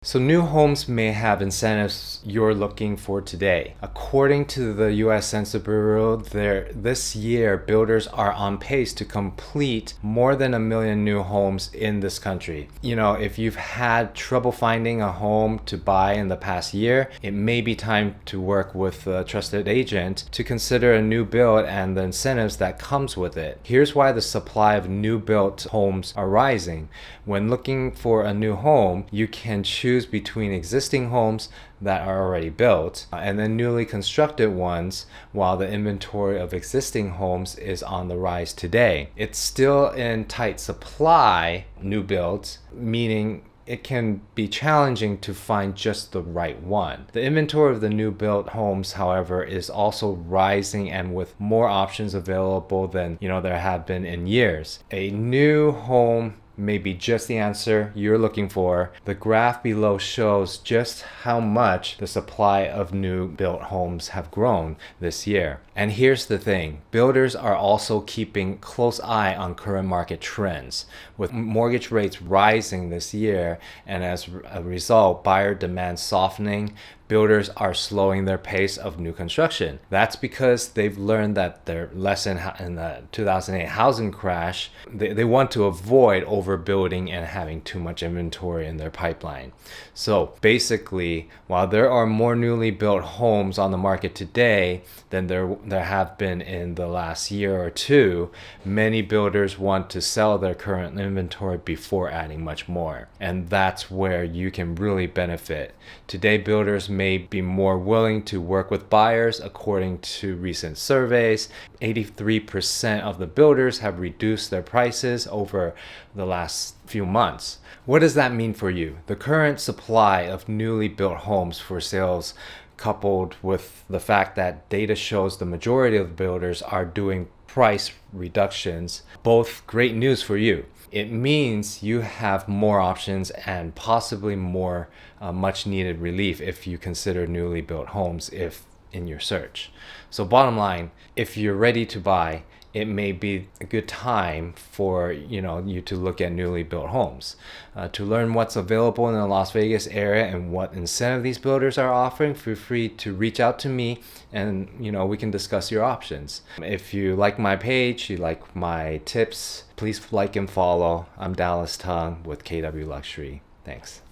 So new homes may have incentives you're looking for today. According to the U.S. Census Bureau, this year builders are on pace to complete more than 1 million new homes in this country. If you've had trouble finding a home to buy in the past year, it may be time to work with a trusted agent to consider a new build and the incentives that comes with it. Here's why the supply of new built homes are rising. When looking for a new home, you can choose between existing homes that are already built and then newly constructed ones, while the inventory of existing homes is on the rise today. It's still in tight supply, new builds, meaning it can be challenging to find just the right one. The inventory of the new built homes, however, is also rising and with more options available than there have been in years. A new home may be just the answer you're looking for. The graph below shows just how much the supply of new built homes have grown this year. And here's the thing, builders are also keeping close eye on current market trends. With mortgage rates rising this year and as a result buyer demand softening, builders are slowing their pace of new construction. That's because they've learned that their lesson in the 2008 housing crash, they want to avoid overbuilding and having too much inventory in their pipeline. So basically, while there are more newly built homes on the market today than there have been in the last year or two, many builders want to sell their current inventory before adding much more. And that's where you can really benefit. Today, builders may be more willing to work with buyers. According to recent surveys, 83% of the builders have reduced their prices over the last few months. What does that mean for you? The current supply of newly built homes for sales, coupled with the fact that data shows the majority of builders are doing price reductions, both great news for you. It means you have more options and possibly more much needed relief if you consider newly built homes in your search. So bottom line, if you're ready to buy, it may be a good time for you to look at newly built homes. To learn what's available in the Las Vegas area and what incentive these builders are offering, feel free to reach out to me and we can discuss your options. If you like my page, you like my tips, please like and follow. I'm Dallas Tung with KW Luxury. Thanks.